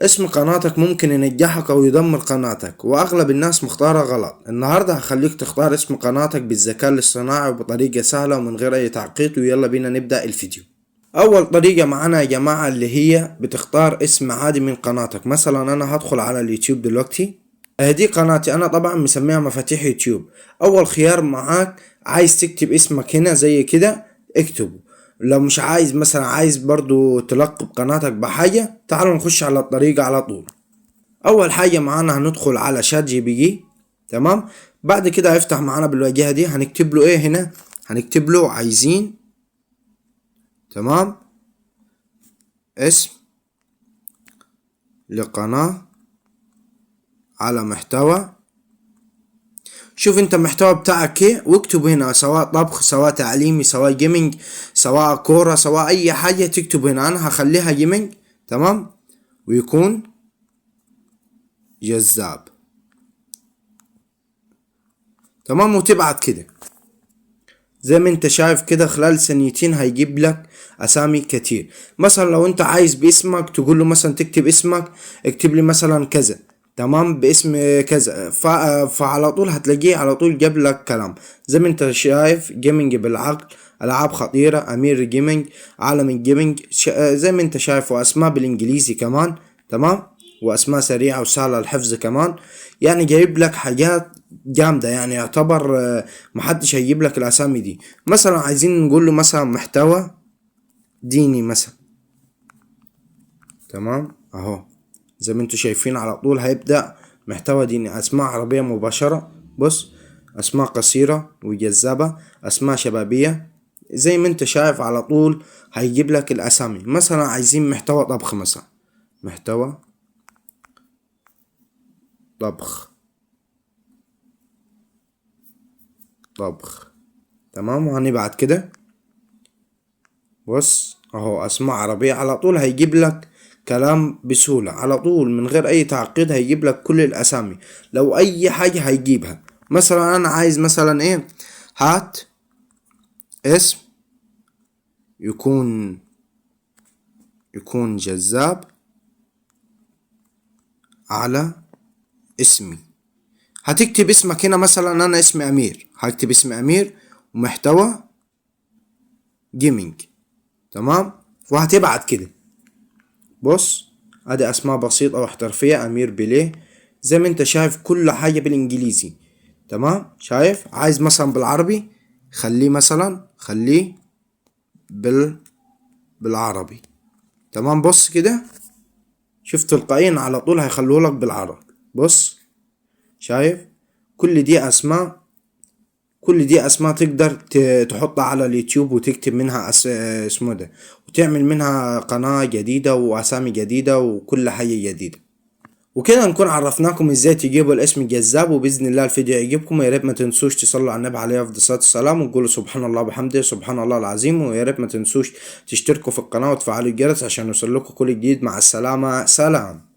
اسم قناتك ممكن ينجحك او يدمر قناتك، واغلب الناس مختارة غلط. النهاردة هخليك تختار اسم قناتك بالذكاء الاصطناعي وبطريقة سهلة ومن غير اي تعقيد، ويلا بينا نبدأ الفيديو. اول طريقة معانا يا جماعة اللي هي بتختار اسم عادي من قناتك. مثلا انا هدخل على اليوتيوب دلوقتي، دي قناتي انا طبعا مسميها مفاتيح يوتيوب. اول خيار معاك عايز تكتب اسمك هنا زي كده اكتبه. لو مش عايز، مثلا عايز برضو تلقب قناتك بحاجة، تعالوا نخش على الطريقة على طول. اول حاجة معانا هندخل على شات جي بي جي. تمام. بعد كده هيفتح معانا بالواجهة دي، هنكتب له ايه هنا؟ هنكتب له عايزين، تمام، اسم لقناة على محتوى. شوف انت المحتوى بتاعك ايه واكتب هنا، سواء طبخ، سواء تعليمي، سواء جيمنج، سواء كورة، سواء اي حاجة تكتب هنا. انا هخليها جيمنج، تمام، ويكون جذاب، تمام، وتبعت كده. زي ما انت شايف كده خلال ثانيتين هيجيب لك اسامي كتير. مثلا لو انت عايز باسمك تقول له مثلا تكتب اسمك، اكتب لي مثلا كذا، تمام، باسم كذا، فعلى طول هتلاقيه على طول جاب لك كلام. زي ما انت شايف جيمنج بالعقل، العاب خطيرة، امير جيمنج، عالم الجيمنج، زي ما انت شايف، واسماء بالانجليزي كمان، تمام، واسماء سريعة وسهلة الحفظ كمان. يعني جايب لك حاجات جامدة، يعني يعتبر محدش هيجيب لك الاسامي دي. مثلا عايزين نقول له مثلا محتوى ديني مثلا، تمام، اهو زي ما انتوا شايفين على طول هيبدأ محتوى ديني. اسماء عربية مباشرة، بص، اسماء قصيرة وجذابة، اسماء شبابية، زي ما انت شايف على طول هيجيب لك الاسامي. مثلا عايزين محتوى طبخ مثلا، محتوى طبخ، طبخ، تمام، وهنبعت كده. بص اهو اسماء عربية، على طول هيجيب لك كلام بسهولة، على طول من غير اي تعقيد هيجيب لك كل الاسامي. لو اي حاجة هيجيبها. مثلا انا عايز مثلا ايه، هات اسم يكون جذاب على اسمي. هتكتب اسمك هنا، مثلا انا اسمي امير، هكتب اسمي امير ومحتوى جيمنج، تمام، وهتبعت كده. بص ادي اسماء بسيطة واحترافية، امير بيليه، زي ما انت شايف كل حاجة بالانجليزي، تمام. شايف عايز مثلا بالعربي، خليه بالعربي، تمام. بص كده، شوف تلقائيا على طول هيخلوه لك بالعربي. بص شايف كل دي اسماء تقدر تحطها على اليوتيوب وتكتب منها اسمه ده، وتعمل منها قناة جديدة واسامي جديدة وكل حاجة جديدة. وكده نكون عرفناكم ازاي تجيبوا الاسم الجذاب، وباذن الله الفيديو يعجبكم. ويا ريت ما تنسوش تصلوا على النبي عليه افضل الصلاه والسلام، وتقولوا سبحان الله وبحمده سبحان الله العظيم. ويا ريت ما تنسوش تشتركوا في القناه وتفعلوا الجرس عشان يوصلكوا كل جديد. مع السلامه، سلام.